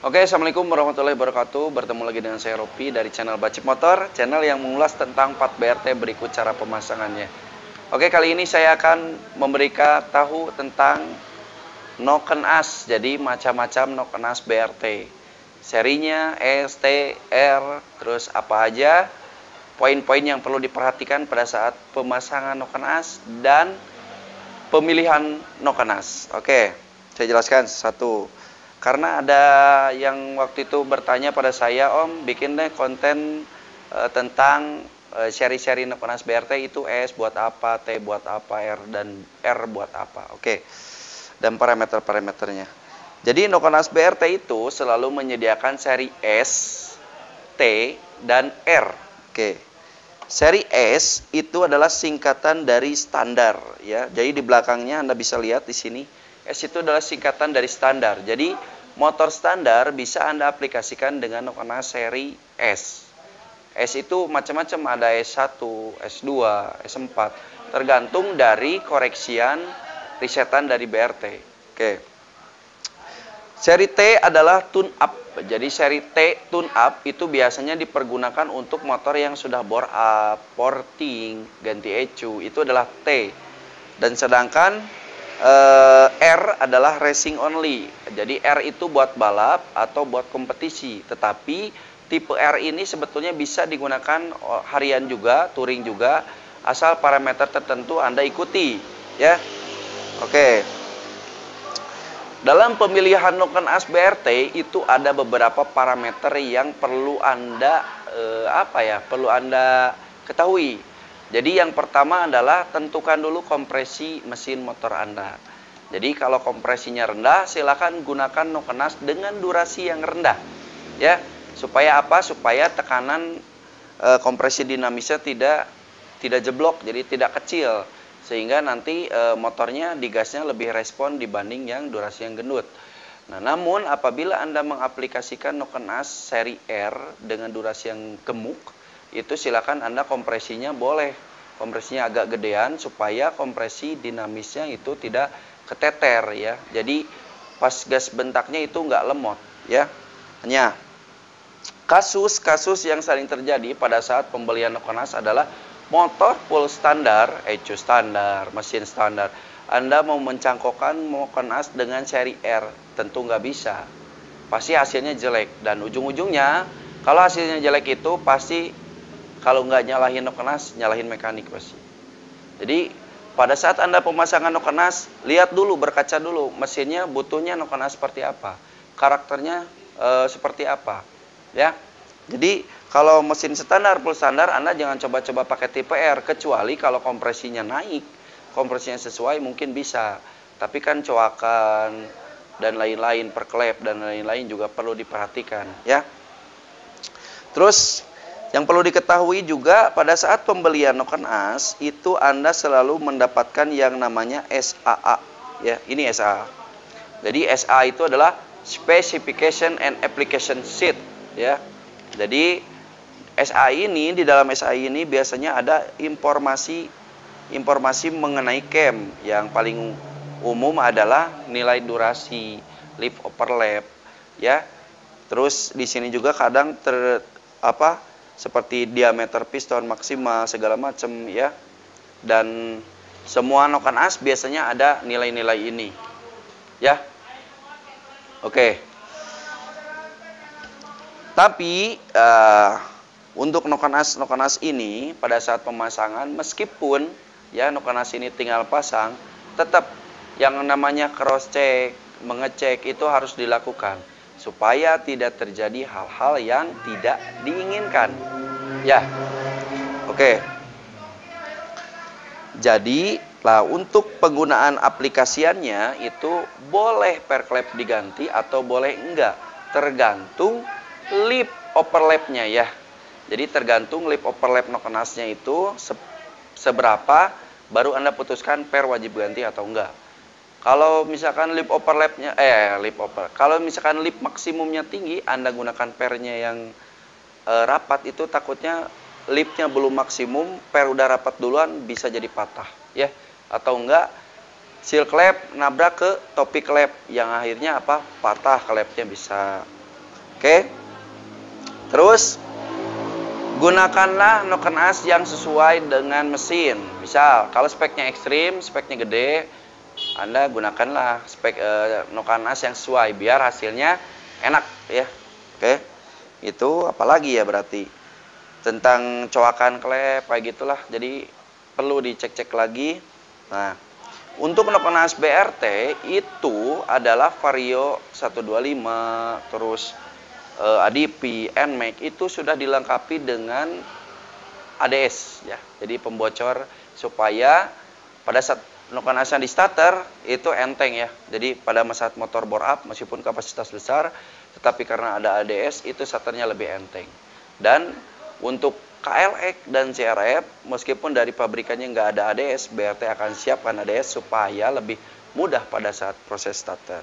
Oke, Assalamualaikum warahmatullahi wabarakatuh. Bertemu lagi dengan saya Ropi dari channel Bacip Motor, channel yang mengulas tentang 4 BRT berikut cara pemasangannya. Oke, kali ini saya akan memberikan tahu tentang noken as. Jadi macam-macam noken as BRT. Serinya S, T, R, terus apa aja poin-poin yang perlu diperhatikan pada saat pemasangan noken as dan pemilihan noken as. Oke, saya jelaskan satu. Karena ada yang waktu itu bertanya pada saya, Om, bikin deh konten tentang seri-seri noken as BRT itu S buat apa, T buat apa, R dan R buat apa. Oke. Dan parameter-parameternya. Jadi noken as BRT itu selalu menyediakan seri S, T, dan R. Oke. Seri S itu adalah singkatan dari standar, ya. Jadi di belakangnya Anda bisa lihat di sini. S itu adalah singkatan dari standar. Jadi motor standar bisa Anda aplikasikan dengan noken as seri S. S itu macam-macam, ada S1, S2, S4, tergantung dari koreksian risetan dari BRT. Oke. Seri T adalah tune up. Jadi seri T tune up itu biasanya dipergunakan untuk motor yang sudah bore up, porting, ganti ECU, itu adalah T. Dan sedangkan R adalah racing only. Jadi R itu buat balap atau buat kompetisi. Tetapi tipe R ini sebetulnya bisa digunakan harian juga, touring juga, asal parameter tertentu Anda ikuti, ya. Oke. Dalam pemilihan noken as BRT itu ada beberapa parameter yang perlu Anda perlu Anda ketahui. Jadi yang pertama adalah tentukan dulu kompresi mesin motor Anda. Jadi kalau kompresinya rendah, silakan gunakan noken as dengan durasi yang rendah. Ya, supaya apa? Supaya tekanan kompresi dinamisnya tidak jeblok, jadi tidak kecil. Sehingga nanti motornya digasnya lebih respon dibanding yang durasi yang gendut. Nah, namun apabila Anda mengaplikasikan noken as seri R dengan durasi yang gemuk, itu silakan Anda kompresinya boleh kompresinya agak gedean supaya kompresi dinamisnya itu tidak keteter, ya. Jadi pas gas bentaknya itu nggak lemot, ya. Hanya kasus-kasus yang sering terjadi pada saat pembelian noken as adalah motor full standar, ECU standar, mesin standar. Anda mau mencangkokkan noken as dengan seri R, tentu nggak bisa. Pasti hasilnya jelek dan ujung-ujungnya kalau hasilnya jelek itu pasti kalau nggak nyalahin noken as, nyalahin mekanik pasti. Jadi pada saat Anda pemasangan noken as, lihat dulu, berkaca dulu mesinnya butuhnya noken as seperti apa, karakternya seperti apa, ya. Jadi kalau mesin standar full standar Anda jangan coba-coba pakai tipe R, kecuali kalau kompresinya naik, kompresinya sesuai mungkin bisa. Tapi kan coakan dan lain-lain, perklep dan lain-lain juga perlu diperhatikan, ya. Terus yang perlu diketahui juga pada saat pembelian noken as itu Anda selalu mendapatkan yang namanya SAA, ya. Ini SAA. Jadi SA itu adalah Specification and Application Sheet, ya. Jadi SAI ini, di dalam SAI ini biasanya ada informasi mengenai cam. Yang paling umum adalah nilai durasi, lip overlap, ya. Terus di sini juga kadang seperti diameter piston maksimal segala macam, ya. Dan semua noken as biasanya ada nilai-nilai ini, ya. Oke. Tapi untuk noken as ini pada saat pemasangan, meskipun ya noken as ini tinggal pasang, tetap yang namanya cross check, mengecek itu harus dilakukan supaya tidak terjadi hal-hal yang tidak diinginkan, ya. Oke. Jadi untuk penggunaan aplikasiannya itu boleh perklep diganti atau boleh enggak, tergantung lip overlapnya, ya. Jadi tergantung lip overlap noken asnya itu seberapa, baru Anda putuskan per wajib ganti atau enggak. Kalau misalkan kalau misalkan lip maksimumnya tinggi, Anda gunakan pernya yang rapat, itu takutnya lipnya belum maksimum, per udah rapat duluan bisa jadi patah, ya. Atau enggak seal klep nabrak ke topi klep yang akhirnya patah klepnya bisa Oke. Terus gunakanlah noken as yang sesuai dengan mesin. Misal kalau speknya ekstrim, speknya gede, Anda gunakanlah spek noken as yang sesuai biar hasilnya enak ya. Oke. Itu apalagi ya berarti tentang coakan klep kayak gitulah. Jadi perlu dicek-cek lagi. Nah, untuk noken as BRT itu adalah Vario 125 terus ADP, NMAX itu sudah dilengkapi dengan ADS ya. Jadi pembocor supaya pada saat noken asnya di starter itu enteng ya. Jadi pada saat motor bore up meskipun kapasitas besar tetapi karena ada ADS itu starternya lebih enteng. Dan untuk KLX dan CRF meskipun dari pabrikannya nggak ada ADS, BRT akan siapkan ADS supaya lebih mudah pada saat proses starter.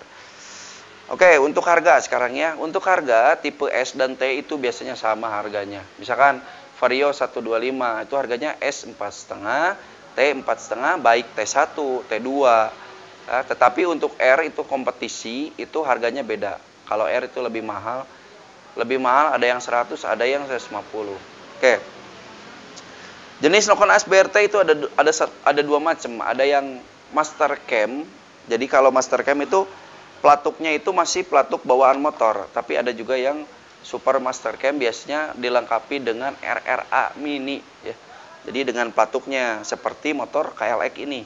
Oke, untuk harga sekarang ya. Untuk harga tipe S dan T itu biasanya sama harganya. Misalkan Vario 125 itu harganya S 4,5, T 4,5 baik T1, T2. Nah, tetapi untuk R itu kompetisi itu harganya beda. Kalau R itu lebih mahal. Lebih mahal ada yang 100, ada yang 150. Oke. Jenis noken as BRT itu ada dua macam. Ada yang master cam. Jadi kalau master cam itu pelatuknya itu masih pelatuk bawaan motor, tapi ada juga yang super master cam biasanya dilengkapi dengan RRA mini ya. Jadi dengan pelatuknya seperti motor KLX ini.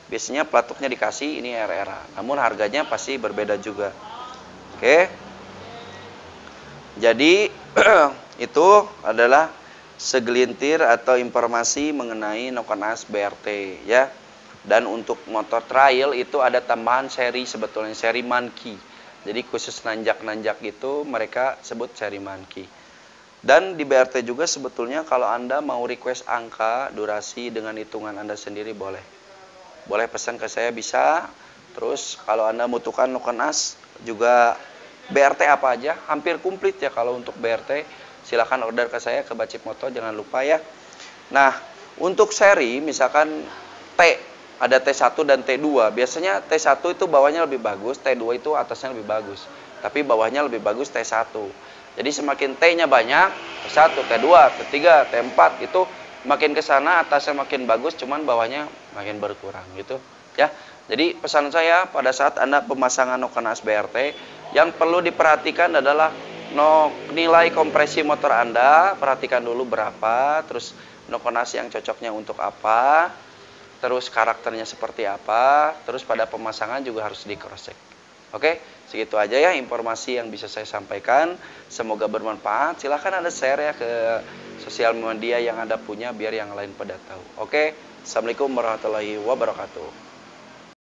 Biasanya pelatuknya dikasih ini RRA. Namun harganya pasti berbeda juga. Oke. Jadi itu adalah segelintir atau informasi mengenai noken as BRT ya. Dan untuk motor trail itu ada tambahan seri sebetulnya seri Monkey. Jadi khusus nanjak-nanjak itu mereka sebut seri Monkey. Dan di BRT juga sebetulnya kalau Anda mau request angka, durasi dengan hitungan Anda sendiri boleh. Boleh pesan ke saya bisa. Terus kalau Anda membutuhkan noken as juga BRT apa aja, hampir komplit ya kalau untuk BRT. Silahkan order ke saya ke Bacip Moto, jangan lupa ya. Nah, untuk seri misalkan T, ada T1 dan T2. Biasanya T1 itu bawahnya lebih bagus, T2 itu atasnya lebih bagus. Tapi bawahnya lebih bagus T1. Jadi semakin T-nya banyak, T1, T2, T3, T4 itu makin ke sana atasnya makin bagus, cuman bawahnya makin berkurang gitu ya. Jadi pesan saya pada saat Anda pemasangan noken as BRT, yang perlu diperhatikan adalah nilai kompresi motor Anda, perhatikan dulu berapa, terus noken as yang cocoknya untuk apa, terus karakternya seperti apa, terus pada pemasangan juga harus di cross check. Oke, segitu aja ya informasi yang bisa saya sampaikan. Semoga bermanfaat. Silahkan Anda share ya ke sosial media yang Anda punya biar yang lain pada tahu. Oke, Assalamualaikum warahmatullahi wabarakatuh.